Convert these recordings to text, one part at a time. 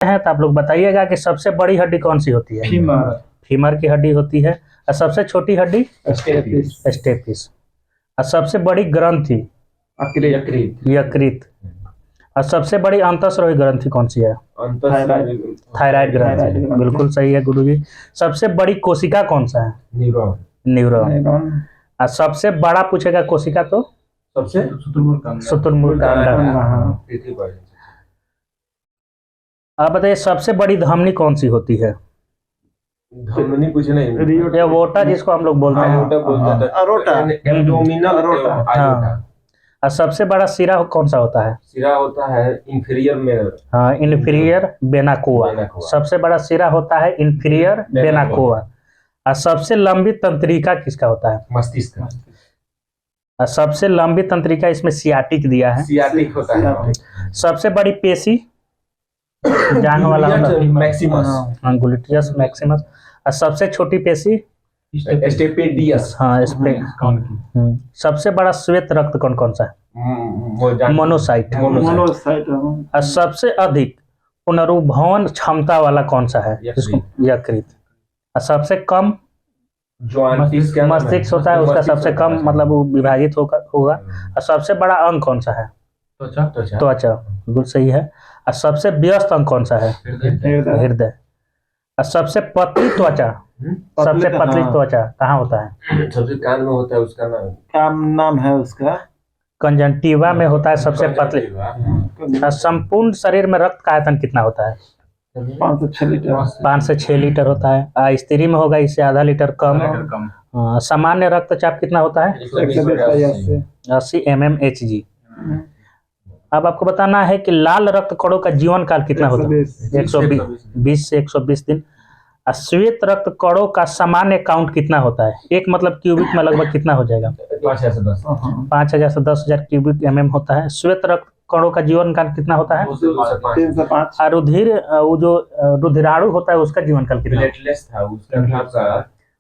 है तो आप लोग बताइएगा कि सबसे बड़ी हड्डी कौन सी होती है? फीमर। फीमर की हड्डी होती है। और सबसे छोटी हड्डी? स्टेपिस। स्टेपिस। और सबसे बड़ी ग्रंथि? यकृत। और सबसे बड़ी अंतःस्रावी ग्रंथि कौन सी है? थायराइड ग्रंथि। बिल्कुल सही है गुरुजी। सबसे बड़ी कोशिका कौन सा है? न्यूरॉन। और सबसे बड़ा पूछेगा कोशिका तो सबसे शुतुरमुर्ग का अंडा। आप बताइए सबसे बड़ी धमनी कौन सी होती है? धमनी पूछे नहीं, या वोटा जिसको हम लोग बोलते हैं। हाँ। और सबसे बड़ा सिरा कौन सा होता है? सिरा होता है इंफीरियर में। हाँ, इन्फीरियर वेना कावा। सबसे बड़ा सिरा होता है इन्फीरियर वेना कावा। और सबसे लंबी तंत्रिका किसका होता है? मस्तिष्क का। और सबसे लंबी तंत्रिका इसमें सियाटिक दिया है। सियाटिक होता है। सबसे बड़ी पेशी जांग वाला मैक्सिमस। Gluteus Maximus. और सबसे छोटी पेशी स्टेपेडियस। हाँ सबसे बड़ा श्वेत रक्त कौन सा है? मोनोसाइट। और सबसे अधिक पुनरुत्भवन क्षमता वाला कौन सा है? यकृत। और सबसे कम जो मस्तिष्क होता है उसका सबसे कम मतलब वो विभाजित होगा। और सबसे बड़ा अंग कौन सा है? त्वचा। बिल्कुल सही है। और सबसे व्यस्त अंग कौन सा है? हृदय। और सबसे पतली त्वचा कहाँ होता है? सबसे कान में होता है, उसका नाम है उसका कंजंक्टिवा में होता है सबसे पतली। और संपूर्ण शरीर में रक्त का आयतन कितना होता है? 5 से 6 लीटर होता है। स्त्री में होगा इससे आधा लीटर कम। सामान्य रक्तचाप कितना होता है? 80 mmHg। अब आपको बताना है कि लाल रक्त कणों का जीवन काल कितना होता है? 120 से 120 दिन। और श्वेत रक्त कणों का सामान्य काउंट कितना होता है? एक मतलब क्यूबिक में लगभग कितना हो जाएगा? 5000 से 10,000 क्यूबिक mm होता है। श्वेत रक्त कणों का जीवन काल कितना होता है? 3 से 5। और वो जो रुधिराणु होता है उसका जीवन काल कितना?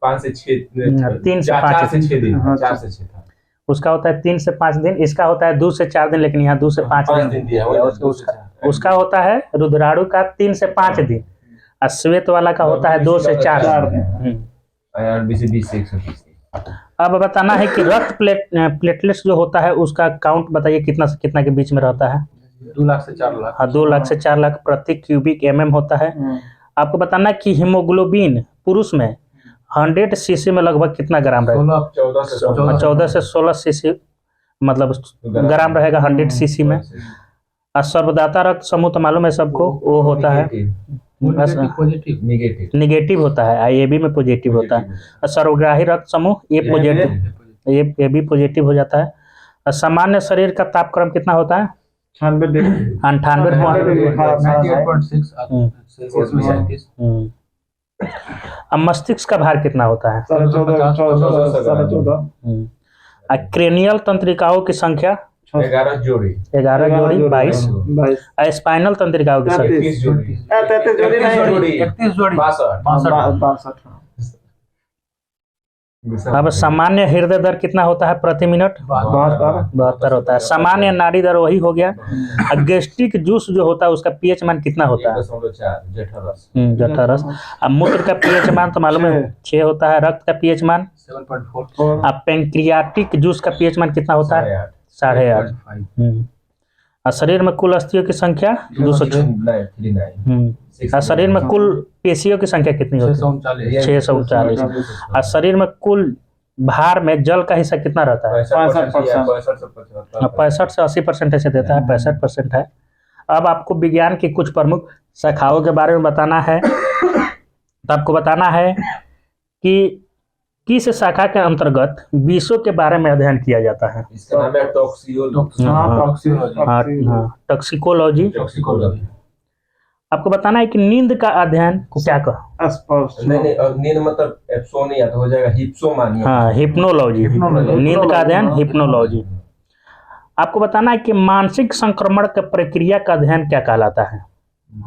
5 से 6 3 से 5 था। उसका होता है 3 से 5 दिन। इसका होता है 2 से 4 दिन, लेकिन यहाँ 2 से 5 दिन दिया है। उसका होता है रुधिराणु का 3 से 5 दिन। और श्वेत वाला का होता है 2 से 4 दिन। अब बताना है कि रक्त प्लेटलेट्स जो होता है उसका काउंट बताइए कितना से कितना के बीच में रहता है? 2 लाख से 4 लाख। हाँ, 2 लाख से 4 लाख प्रति क्यूबिक mm होता है। आपको बताना है कि हीमोग्लोबिन पुरुष में 100 सीसी में लगभग कितना ग्राम रहेगा? 14 से 16 सीसी मतलब ग्राम रहेगा 100 सीसी में। और सर्वदाता रक्त समूह तो मालूम है सबको, वो होता है निगेटिव होता है। आईएबी में पॉजिटिव होता है। और सर्वग्राही रक्त समूह ए पॉजिटिव, ये भी पॉजिटिव हो जाता है। और सामान्य शरीर का तापक्रम कितना होता है? 98.6। अब मस्तिष्क का भार कितना होता है? 14। क्रेनियल तंत्रिकाओं की संख्या 11 जोड़ी 22। स्पाइनल तंत्रिकाओं की संख्या 31 जोड़ी 62। अब सामान्य हृदय दर कितना होता है प्रति मिनट? 72 होता है। सामान्य नाड़ी दर वही हो गया। गैस्ट्रिक जूस जो होता है उसका पीएच मान कितना होता है? 0.4 अब मूत्र का पीएच मान तो मालूम है 6 होता है। रक्त का पीएच मान 7.4। अब पेंक्रियाटिक जूस का पीएच मान कितना होता है? 8.5। और शरीर में कुल अस्थियों की संख्या 239। और शरीर में कुल पेशियों की संख्या कितनी होती है? 639। और शरीर में कुल भार में जल का हिस्सा कितना रहता है? 65 से 80% ऐसे देता है। 65% है। अब आपको विज्ञान की कुछ प्रमुख शाखाओं के बारे में बताना है। तो आपको बताना है कि किस शाखा के अंतर्गत विषयों के बारे में अध्ययन किया जाता है? इसका नाम है टॉक्सिकोलॉजी। आपको बताना है कि नींद का अध्ययन को क्या कहा? नहीं, नींद मतलब एप्सो नहीं आता, हो जाएगा हिप्सोमानिया। हाँ, हिप्नोलॉजी। नींद का अध्ययन हिप्नोलॉजी। आपको बताना है कि मानसिक संक्रमण की प्रक्रिया का अध्ययन क्या कहलाता है?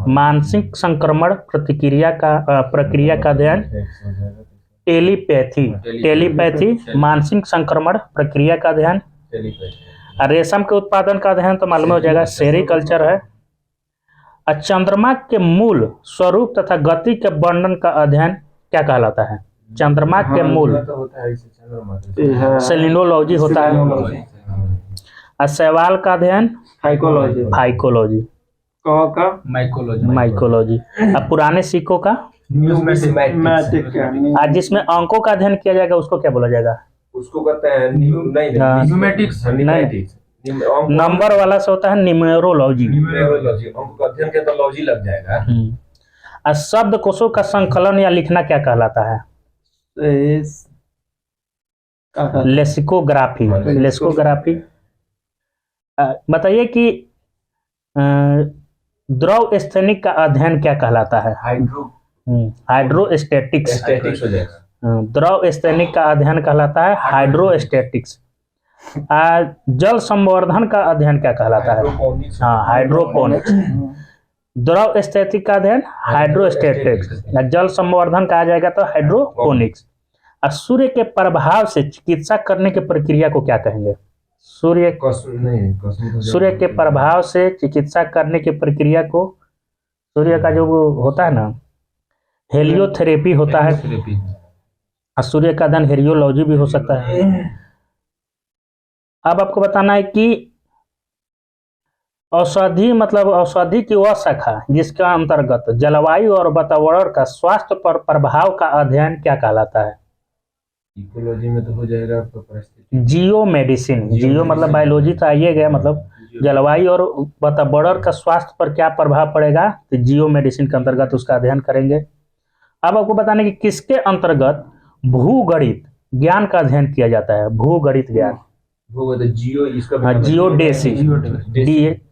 मानसिक संक्रमण प्रक्रिया का अध्ययन टेलीपैथी मानसिक संक्रमण प्रक्रिया का अध्ययन। रेशम के उत्पादन का अध्ययन तो मालूम हो जाएगा सेरीकल्चर है। चंद्रमा के मूल स्वरूप तथा गति के वर्णन का अध्ययन क्या कहलाता है? चंद्रमा के मूल तो होता है इसे चंद्रमा से। सेलिनोलॉजी होता है। शैवाल का अध्ययन साइकोलॉजी फाइकोलॉजी। का माइकोलॉजी। पुराने सिक्कों का न्यूमेटिक जिसमें अंकों का अध्ययन किया जाएगा उसको क्या बोला जाएगा? उसको कहते हैं न्यूमेटिक्स। नंबर वाला से होता है न्यूमेरोलॉजी। न्यूमेरोलॉजी अंक का अध्ययन के तो लॉजी लग जाएगा। शब्द कोशों का संकलन या लिखना क्या कहलाता है? लेक्सिकोग्राफी। लेक्सिकोग्राफी। बताइए कि द्रव स्थैतिक का अध्ययन क्या कहलाता है? हाइड्रोस्टैटिक्स। स्टैटिक्स हो जाएगा। द्रव स्थैतिक का अध्ययन कहलाता है हाइड्रोस्टैटिक्स। जल संवर्धन का अध्ययन क्या कहलाता है? हाइड्रोपोनिक्स। द्रव स्थैतिक का अध्ययन हाइड्रोस्टैटिक्स। जल संवर्धन कहा जाएगा तो हाइड्रोपोनिक्स। सूर्य के प्रभाव से चिकित्सा करने की प्रक्रिया को क्या कहेंगे? सूर्य के प्रभाव से चिकित्सा करने की प्रक्रिया को, सूर्य का जो होता है ना, हेलियोथेरेपी होता है। सूर्य का अध्ययन हेलियोलॉजी भी हो सकता है। अब आपको बताना है कि औषधि की वह शाखा जिसका अंतर्गत जलवायु और वातावरण का स्वास्थ्य पर प्रभाव का अध्ययन क्या कहलाता है? इकोलॉजी में तो हो जाएगा आपका परिस्थिति। जियो मेडिसिन। जियो मतलब बायोलॉजी तो आइए गया, मतलब जलवायु और वातावरण का स्वास्थ्य पर क्या प्रभाव पड़ेगा, तो जियो मेडिसिन के अंतर्गत उसका अध्ययन करेंगे। अब आपको बताना कि किसके अंतर्गत भूगणित ज्ञान का अध्ययन किया जाता है? भूगणित ज्ञान।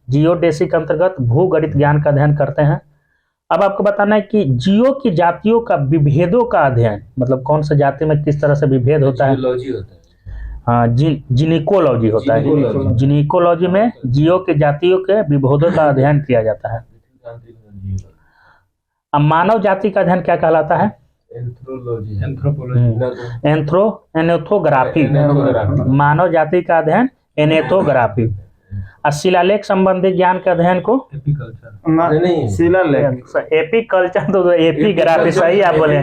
जियोडेसी के अंतर्गत भूगणित ज्ञान का अध्ययन करते हैं। अब आपको बताना है कि जियो की जातियों का विभेदों का अध्ययन, मतलब कौन सा जाति में किस तरह से विभेद होता है? हाँ, जिनिकोलॉजी होता है। जिनिकोलॉजी में जियो के जातियों के विभेदों का अध्ययन किया जाता है। अब मानव जाति का अध्ययन क्या कहलाता है? एनोथोग्राफी। मानव जाति का अध्ययन एनोथोग्राफी। शिलालेख संबंधी ज्ञान के अध्ययन को शिलालेख। एपीकल्चर तो एपीग्राफी सही आप बोले।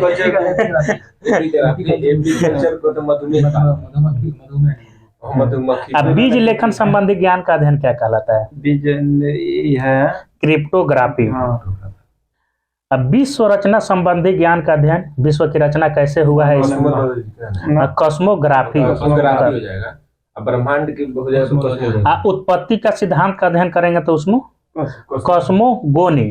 अब बीज लेखन संबंधी ज्ञान का अध्ययन क्या कहलाता है? बीज है क्रिप्टोग्राफी। अब विश्व रचना संबंधी ज्ञान का अध्ययन, विश्व की रचना कैसे हुआ है, कॉस्मोग्राफी। ब्रह्मांड की हो जाएगा। उत्पत्ति का सिद्धांत का अध्ययन करेंगे तो उसमें कॉस्मोगोनी।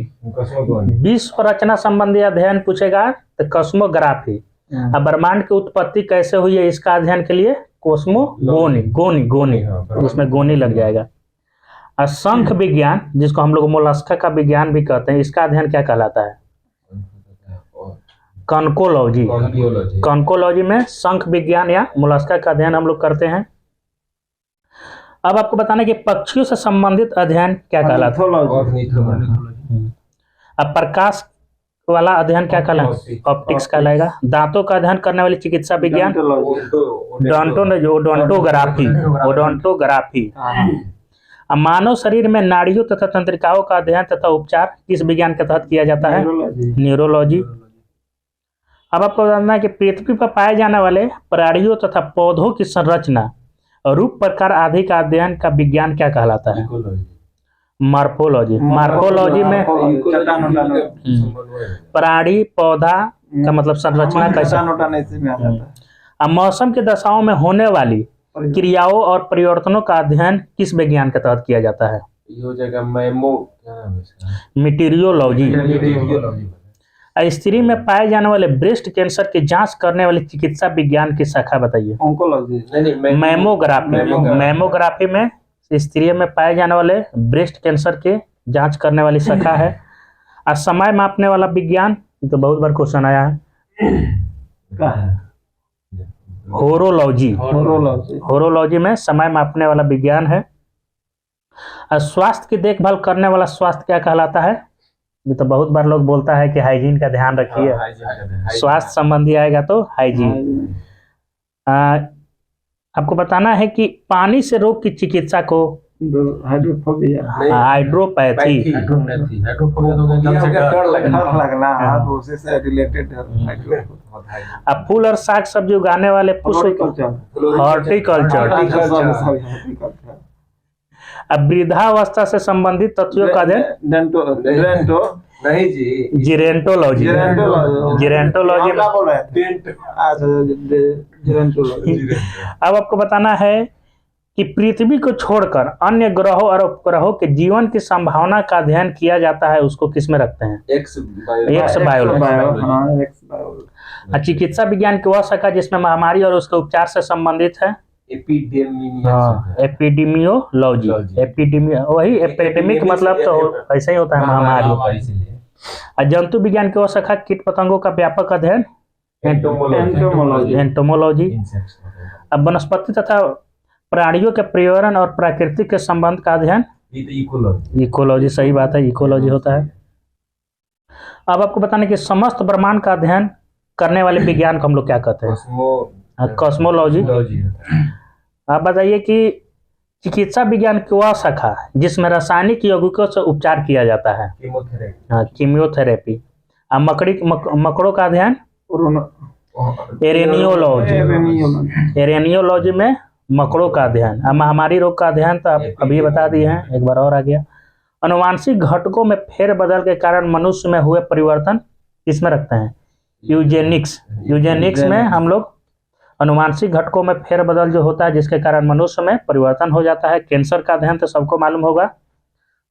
विश्व रचना संबंधी अध्ययन पूछेगा तो कॉस्मोग्राफी। अब ब्रह्मांड की उत्पत्ति कैसे हुई है इसका अध्ययन के लिए कॉस्मोगोनी। गोनी उसमें गोनी लग जाएगा। शंख विज्ञान, जिसको हम लोग मोलस्का का विज्ञान भी कहते हैं, इसका अध्ययन क्या कहलाता है? कॉन्कोलॉजी। कॉन्कोलॉजी में शंख विज्ञान या मोलस्का का अध्ययन हम लोग करते हैं। अब आपको बताना है कि पक्षियों से संबंधित अध्ययन क्या कहलाता है? अब प्रकाश वाला अध्ययन क्या कहलाता है? ऑप्टिक्स कहलाएगा। दांतों का अध्ययन करने वाली चिकित्सा विज्ञान ओडोंटोग्राफी। अब मानव शरीर में नाड़ियों तथा तंत्रिकाओं का अध्ययन तथा उपचार किस विज्ञान के तहत किया जाता है? न्यूरोलॉजी। अब आपको जानना है कि पृथ्वी पर पाए जाने वाले प्राणियों तथा पौधों की संरचना, रूप, प्रकार आदि का अध्ययन का विज्ञान क्या कहलाता है? मॉर्फोलॉजी। मॉर्फोलॉजी में प्राणी पौधा का मतलब संरचना कैसा। अब मौसम की दशाओं में होने वाली क्रियाओं और परिवर्तनों का अध्ययन किस विज्ञान के तहत किया जाता है? ये हो जाएगा मीटीरियोलॉजी। स्त्री में पाए जाने वाले ब्रेस्ट कैंसर की जांच करने वाली चिकित्सा विज्ञान की शाखा बताइए? मैमोग्राफी। मैमोग्राफी में स्त्री में पाए जाने वाले ब्रेस्ट कैंसर के जांच करने वाली शाखा है। और समय मापने वाला विज्ञान, तो बहुत बार क्वेश्चन आया है, होरोलॉजी। होरोलॉजी में समय मापने वाला विज्ञान है। और स्वास्थ्य की देखभाल करने वाला स्वास्थ्य क्या कहलाता है? ये तो बहुत बार लोग बोलता है कि हाइजीन का ध्यान रखिए। स्वास्थ्य संबंधी आएगा तो हाइजीन। आपको बताना है कि पानी से रोग की चिकित्सा को हाइड्रोफोबिया हाइड्रोपैथी। हाइड्रोफोबिया तो एकदम से डर लगना। डर लगना, हाँ, तो उसी से रिलेटेड अब फूल और साग सब्जी उगाने वाले पुष्प हॉर्टिकल्चर। अब वृद्धावस्था से संबंधित तथ्यों का अध्ययन डेंटो नहीं जी, जिरेंटोलॉजी। जिरेंटोलॉजी में अब आपको बताना है कि पृथ्वी को छोड़कर अन्य ग्रहों और उपग्रहों के जीवन की संभावना का अध्ययन किया जाता है, उसको किस में रखते हैं? X bio. बायोलॉजी। चिकित्सा विज्ञान की वह शाखा जिसमें महामारी और उसके उपचार से संबंधित है एपिडेमियोलॉजी। वही एपिडेमिक मतलब तो ऐसा ही होता है, महामारी। जंतु विज्ञान की वह शाखा कीट पतंगों का व्यापक अध्ययन एंटोमोलॉजी। अब वनस्पति तथा प्राणियों के पर्यावरण और प्राकृतिक के संबंध का अध्ययन इकोलॉजी। सही बात है, इकोलॉजी होता है। अब आपको बताने कि समस्त ब्रह्मांड का अध्ययन करने वाले विज्ञान को हम लोग क्या कहते हैं? कॉस्मोलॉजी। आप बताइए कि चिकित्सा विज्ञान की वह शाखा जिसमें रासायनिक यौगिकों से उपचार किया जाता है? कीमियोथेरेपी। अब मकड़ों का अध्ययन एरेनियोलॉजी में मकड़ों का अध्ययन। अब महामारी रोग का अध्ययन तो आप अभी बता दिए हैं, एक बार और आ गया। अनुवांशिक घटकों में फेरबदल के कारण मनुष्य में हुए परिवर्तन इसमें रखते हैं यूजेनिक्स में हम लोग अनुवांशिक घटकों में फेरबदल जो होता है जिसके कारण मनुष्य में परिवर्तन हो जाता है। कैंसर का अध्ययन तो सबको मालूम होगा,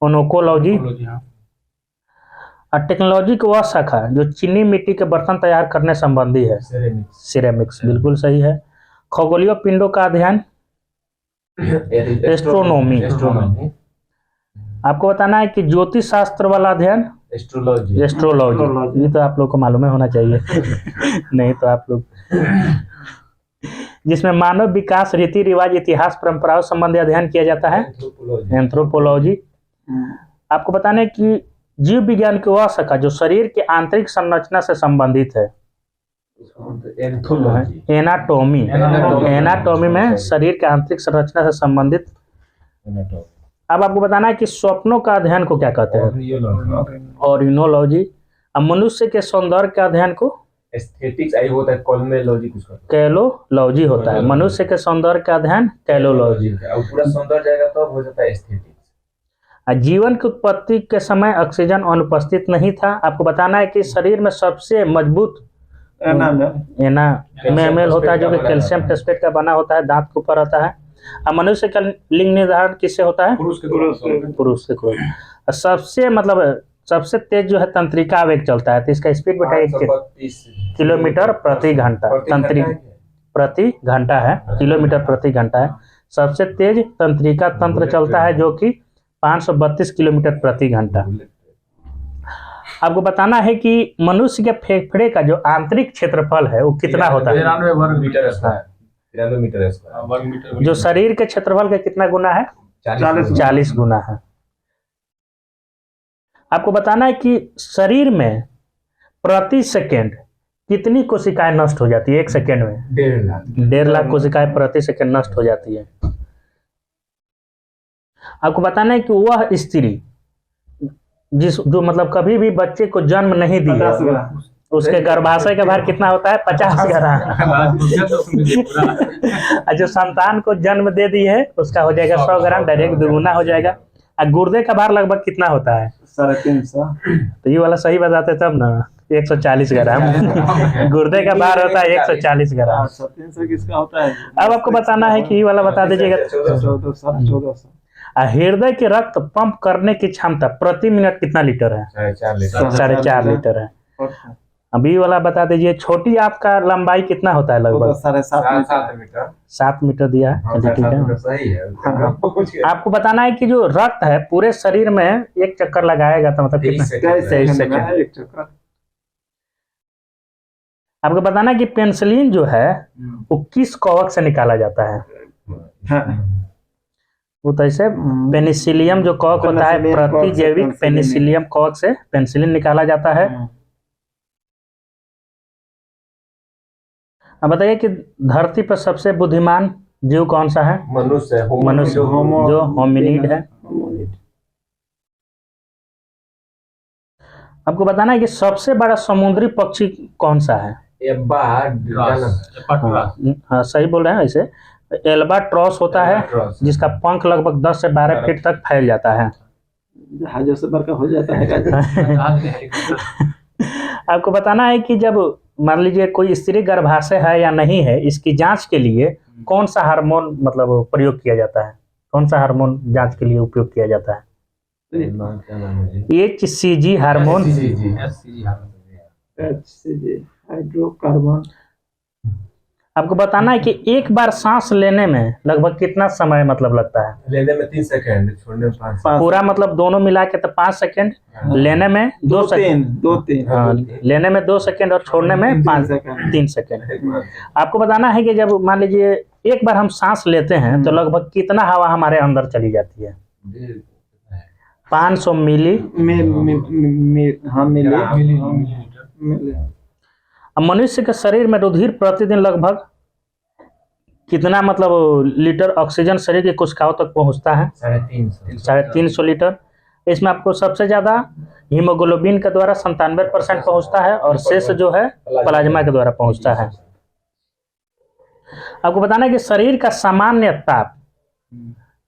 ओनकोलॉजी। और टेक्नोलॉजी की वह शाखा जो चीनी मिट्टी के बर्तन तैयार करने संबंधी है, सिरेमिक्स। बिल्कुल सही है। खगोलीय पिंडों का अध्ययन एस्ट्रोनॉमी। आपको बताना है कि ज्योतिष शास्त्र वाला अध्ययन एस्ट्रोलॉजी। ये तो आप लोग को मालूम होना चाहिए नहीं तो आप लोग जिसमें मानव विकास, रीति रिवाज, इतिहास, परंपराओं संबंधी अध्ययन किया जाता है एंथ्रोपोलॉजी। आपको बताना है कि जीव विज्ञान की वह शाखा जो शरीर की आंतरिक संरचना से संबंधित है एनाटॉमी। एनाटॉमी में शरीर के आंतरिक संरचना से संबंधित। अब आपको बताना है कि स्वप्नों का अध्ययन को क्या कहते हैं? ऑरिनोलॉजी। अब मनुष्य के सौंदर्य के अध्ययन को एस्थेटिक्स आई होता है, कॉल्मेलॉजी कुछ कैलोलॉजी होता है। मनुष्य के सौंदर्य का अध्ययन कैलोलॉजी। पूरा सौंदर्य जाएगा तो हो जाता है एस्थेटिक्स। जीवन की उत्पत्ति के समय ऑक्सीजन अनुपस्थित नहीं था। आपको बताना है कि शरीर में सबसे मजबूत एनामेल होता है जो कि कैल्शियम फॉस्फेट का बना होता है, दांत के ऊपर रहता है। अब मनुष्य का लिंग निर्धारण किससे होता है? पुरुष से। सबसे तेज जो है तंत्रिका आवेग चलता है, तो इसका स्पीड बताइए। किलोमीटर प्रति घंटा। प्रति घंटा है, किलोमीटर प्रति घंटा है। सबसे तेज तंत्रिका तंत्र चलता है जो कि 532 किलोमीटर प्रति घंटा। आपको बताना है कि मनुष्य के फेफड़े का जो आंतरिक क्षेत्रफल है वो कितना होता है? 93 वर्ग मीटर स्क्वायर। जो शरीर के क्षेत्रफल का कितना गुना है? 40 गुना है। आपको बताना है कि शरीर में प्रति सेकंड कितनी कोशिकाएं नष्ट हो जाती है? एक सेकंड में 1.5 लाख कोशिकाएं प्रति सेकंड नष्ट हो जाती है। आपको बताना है कि वह स्त्री जो मतलब कभी भी बच्चे को जन्म नहीं दी है, उसके गर्भाशय का भार कितना होता है? 50 ग्राम। जो संतान को जन्म दे दी है उसका हो जाएगा 100 ग्राम, डायरेक्ट दुगुना हो जाएगा। और गुर्दे का भार लगभग कितना होता है? 350। तो ये वाला सही बताते तब ना, 140 ग्राम। गुर्दे का भार होता है 140 ग्राम। 300 किसका होता है? अब आपको बताना है कि ये वाला बता दीजिएगा। 1400। हृदय के रक्त पंप करने की क्षमता प्रति मिनट कितना लीटर है? 4.5 लीटर है। अभी वाला बता दीजिए। छोटी आंत का लंबाई कितना होता है? लगभग 7.5 मीटर। 7 मीटर दिया है, ठीक है। सही है। आपको बताना है कि जो रक्त है पूरे शरीर में एक चक्कर लगाएगा तो मतलब कितना? 23 सेकंड एक चक्कर। आपको बताना है कि पेनिसिलिन जो है वो किस कवक से निकाला जाता है? वो तो ऐसे पेनिसिलियम जो कवक होता है, प्रतिजैविक पेनिसिलियम कवक से पेनिसिलिन निकाला जाता है। अब बताइए कि धरती पर सबसे बुद्धिमान जीव कौन सा है? मनुष्य है, मनुष्य जो होमिनिड है। आपको बताना है कि सबसे बड़ा समुद्री पक्षी कौन सा है? हाँ सही बोल रहे हैं। ऐसे एल्बाट्रॉस होता है जिसका पंख लगभग 10 से 12 फीट तक फैल जाता है। जहाजों से बड़का हो जाता है। आपको बताना है कि जब मान लीजिए कोई स्त्री गर्भाशय है या नहीं है, इसकी जांच के लिए कौन सा हार्मोन मतलब प्रयोग किया जाता है? कौन सा हार्मोन जांच के लिए उपयोग किया जाता है? HCG hormone. हाइड्रोकार्बन। आपको बताना है कि एक बार सांस लेने में लगभग कितना समय मतलब लगता है? लेने में 3 सेकंड, छोड़ने में 5 पूरा मतलब दोनों मिला के तो 5 सेकंड, लेने में 2 सेकंड। 2-3 हाँ, लेने में 2 सेकंड और छोड़ने में 3 सेकंड। आपको बताना है कि जब मान लीजिए एक बार हम सांस लेते हैं तो लगभग कितना हवा हमारे अंदर चली जाती है? 500 मिली। अब मनुष्य के शरीर में रुधिर प्रतिदिन लगभग कितना मतलब लीटर ऑक्सीजन शरीर की कोशिकाओं तक पहुंचता है? 350 लीटर। इसमें आपको सबसे ज्यादा हीमोग्लोबिन के द्वारा 97% पहुंचता है और शेष जो है प्लाज्मा के द्वारा पहुंचता है। आपको बताना है कि शरीर का सामान्य ताप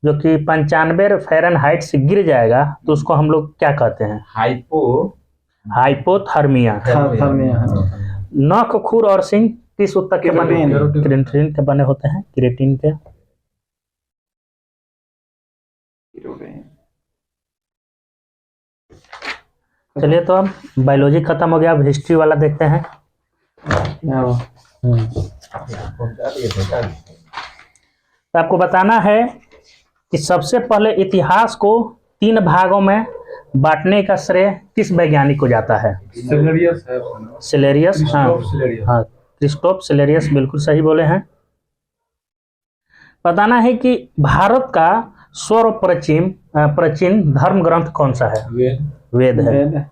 जो कि 95 फ़ारेनहाइट से गिर जाएगा तो उसको हम लोग क्या कहते हैं? हाइपोथर्मिया। नख, खुर और सिंग किस उत्तक के बने? केराटिन के बने होते हैं। केराटिन के। चलिए तो अब बायोलॉजी खत्म हो गया, अब हिस्ट्री वाला देखते हैं। तो आपको बताना है कि सबसे पहले इतिहास को 3 भागों में बांटने का श्रेय किस वैज्ञानिक को जाता है? सिलेरियस। हाँ, क्रिस्टोफ सिलेरियस बिल्कुल सही बोले हैं। बताना है कि भारत का प्राचीन धर्म ग्रंथ कौन सा है? वेद है।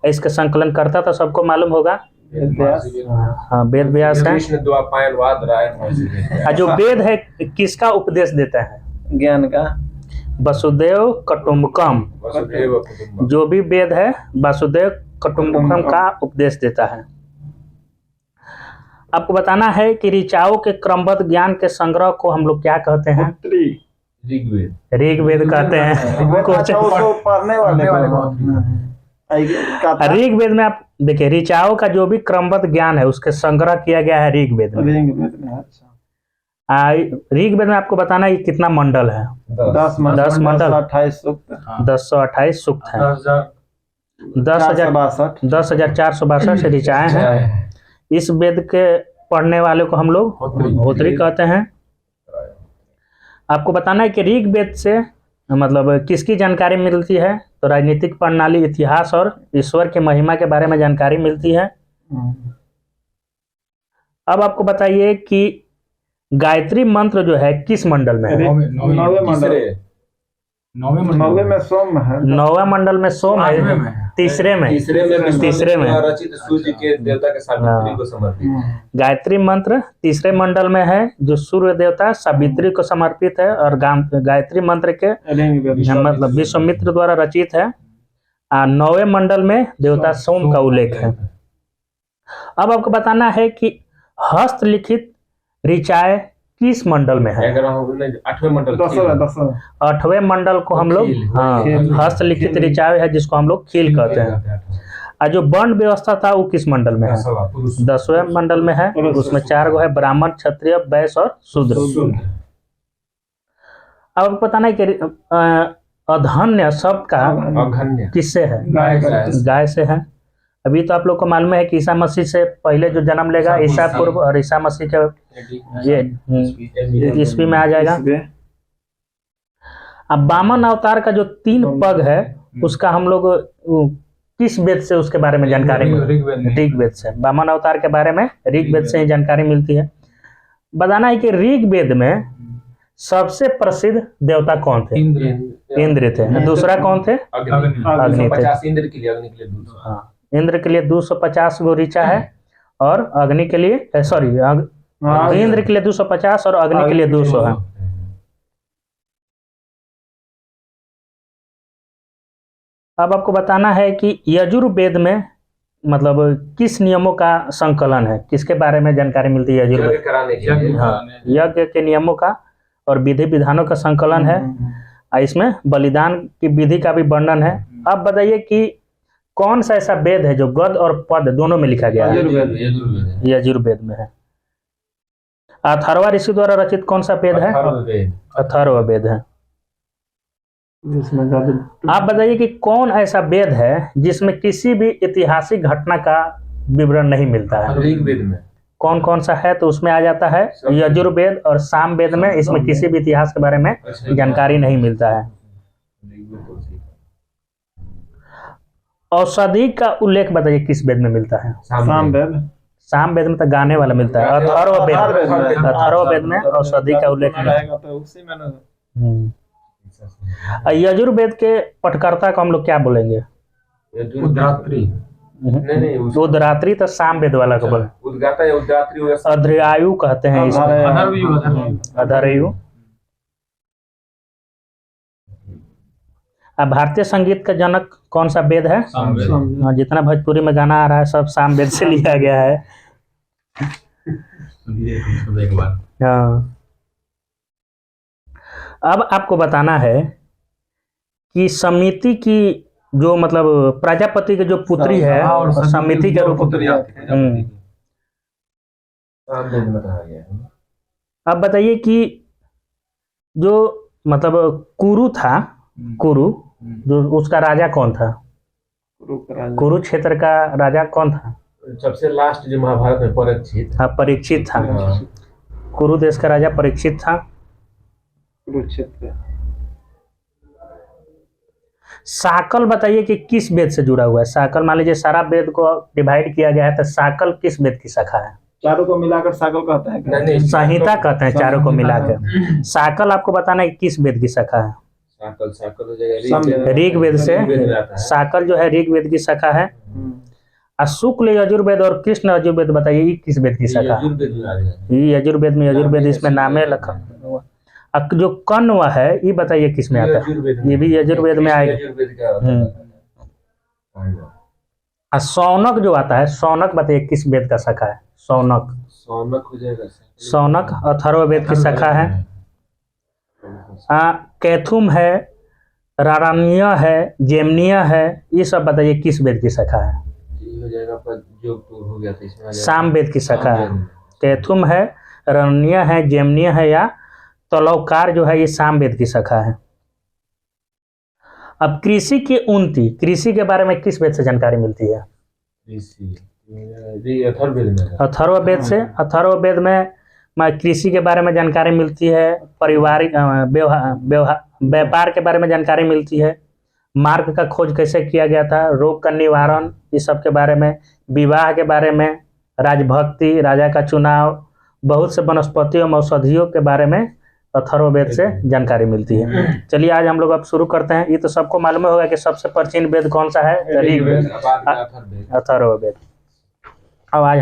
इसका संकलन करता तो सबको मालूम होगा। हाँ, वेद व्यास है। जो वेद है किसका उपदेश देता है? ज्ञान का। वसुदेव कुटुंबकम। जो भी वेद है वसुदेव कुटुंबकम का उपदेश देता है। आपको बताना है कि ऋचाओं के क्रमबद्ध ज्ञान के संग्रह को हम लोग क्या कहते हैं? ऋग्वेद कहते हैं। ऋग्वेद में आप देखिए ऋचाओं का जो भी क्रमबद्ध ज्ञान है उसके संग्रह किया गया है ऋग्वेद में। ऋग्वेद में आपको बताना है कितना मंडल है? 10 मंडल, 1028 सूक्त है, 10,462 ऋचाएं हैं। इस वेद के पढ़ने वाले को हम लोग होत्री कहते हैं। आपको बताना है कि ऋग्वेद से मतलब किसकी जानकारी मिलती है? तो राजनीतिक प्रणाली, इतिहास और ईश्वर की महिमा के बारे में जानकारी मिलती है। अब आपको बताइए कि गायत्री मंत्र जो है किस मंडल में है? 9वें में सोम है। 9वें मंडल में सोम है। तीसरे में रचित सूर्य के देवता के सावित्री को समर्पित है। गायत्री मंत्र तीसरे मंडल में है जो सूर्य देवता सावित्री को समर्पित है और गायत्री मंत्र के मतलब विश्वामित्र द्वारा रचित है। 9वें मंडल में देवता सोम का उल्लेख है। अब आपको बताना है कि हस्तलिखित ऋचाएं किस मंडल में है? 8वें मंडल। 8वें मंडल को हम लोग हस्तलिखित ऋचाएं है जिसको हम लोग खील कहते हैं। और जो वर्ण व्यवस्था था वो किस मंडल में है? 10वें मंडल में है। उसमें 4 गो है, ब्राह्मण, क्षत्रिय, वैश्य और शूद्र। अब आपको बताना है कि अधन्य शब्द का किससे है? गाय से है। अभी तो आप लोग को मालूम है कि ईसा मसीह से पहले जो जन्म लेगा ईसा पूर्व और ईसा मसीह के ये ईस्वी में आ जाएगा। अब वामन अवतार का जो 3 पग है उसका हम लोग किस वेद से उसके बारे में जानकारी? ऋग्वेद से। वामन अवतार के बारे में ऋग्वेद से ही जानकारी मिलती है। बताना है कि ऋग्वेद में सबसे प्रसिद्ध देवता कौन थे? इंद्र थे। दूसरा कौन थे? अग्नि थे। हाँ, इंद्र के लिए 250 गो ऋचा है और अग्नि के लिए इंद्र के लिए 250 और अग्नि के लिए 200 है। अब आपको बताना है कि यजुर्वेद में मतलब किस नियमों का संकलन है, किसके बारे में जानकारी मिलती है यजुर्वेद? यज्ञ कराने के लिए। हाँ, यज्ञ के नियमों का और विधि विधानों का संकलन है। इसमें बलिदान की विधि का भी वर्णन है। अब बताइए कि कौन सा ऐसा वेद है जो गद और पद दोनों में लिखा गया है? यजुर्वेद में है। अथर्वा ऋषि द्वारा रचित कौन सा वेद है? अथर्ववेद है। आप बताइए कि कौन ऐसा वेद है जिसमें किसी भी ऐतिहासिक घटना का विवरण नहीं मिलता है? ऋग्वेद में। कौन कौन सा है? तो उसमें आ जाता है यजुर्वेद और सामवेद में। इसमें किसी भी इतिहास के बारे में जानकारी नहीं मिलता है। औषधि का उल्लेख बताइए किस वेद में मिलता है? सामवेद में तो गाने वाला मिलता है। अथर्ववेद में औषधि का उल्लेख मिलता है। यजुर्वेद के पठकर्ता को हम लोग क्या बोलेंगे? उदरात्रि तो सामवेद वाला को बोले। अध्र्यायु कहते हैं इसको, अधर्यु। अब भारतीय संगीत का जनक कौन सा वेद है? जितना भोजपुरी में गाना आ रहा है सब सामवेद से लिया गया है। हाँ। अब आपको बताना है कि समिति की जो मतलब प्रजापति के जो पुत्री है समिति के रूप में। अब बताइए कि जो मतलब कुरु था, कुरु जो उसका राजा कौन था? कुरुक्षेत्र का राजा कौन था? सबसे लास्ट जो महाभारत में परीक्षित। हाँ, परीक्षित था। कुरु देश का राजा परीक्षित था। कुरुक्षेत्र। साकल बताइए कि किस वेद से जुड़ा हुआ है? साकल मान लीजिए सारा वेद को डिवाइड किया गया है तो साकल किस वेद की शाखा है? चारों को मिलाकर साकल कहता है। संहिता कहते हैं चारों को मिलाकर। साकल आपको बताना है किस वेद की शाखा है? ऋग्वेद से। साकल जो है ऋग्वेद की शाखा है। शुक्ल यजुर्वेद और कृष्ण यजुर्वेद बताइए ये किस वेद की शाखा है? ये यजुर्वेद में। यजुर्वेद इसमें नाम है लखन। जो कण्व है ये बताइए किस में आता है? ये भी यजुर्वेद में आएगा। शौनक जो आता है, शौनक बताइए किस वेद का शाखा है? शौनक। हो जाएगा। शौनक अथर्ववेद की शाखा है। कैथुम है, रारण्य है, जेमनिया है, ये सब बताइए किस वेद की शाखा है? हो जाएगा जो हो गया था इसमें सामवेद की शाखा है। कैथुम है, रारण्य है, जेमनिया है या तलौकार जो है ये सामवेद की शाखा है। अब कृषि की उन्नति, कृषि के बारे में किस वेद से जानकारी मिलती है? अथर्ववेद से। अथर्ववेद में कृषि के बारे में जानकारी मिलती है। पारिवारिक व्यापार के बारे में जानकारी मिलती है। मार्ग का खोज कैसे किया गया था, रोग का निवारण, इस सब के बारे में, विवाह के बारे में, राजभक्ति, राजा का चुनाव, बहुत से वनस्पतियों औषधियों के बारे में अथर्ववेद से जानकारी मिलती है। चलिए आज हम लोग अब शुरू करते हैं। ये तो सबको मालूम होगा कि सबसे प्राचीन वेद कौन सा है? ऋग्वेद, अथर्ववेद। अब आज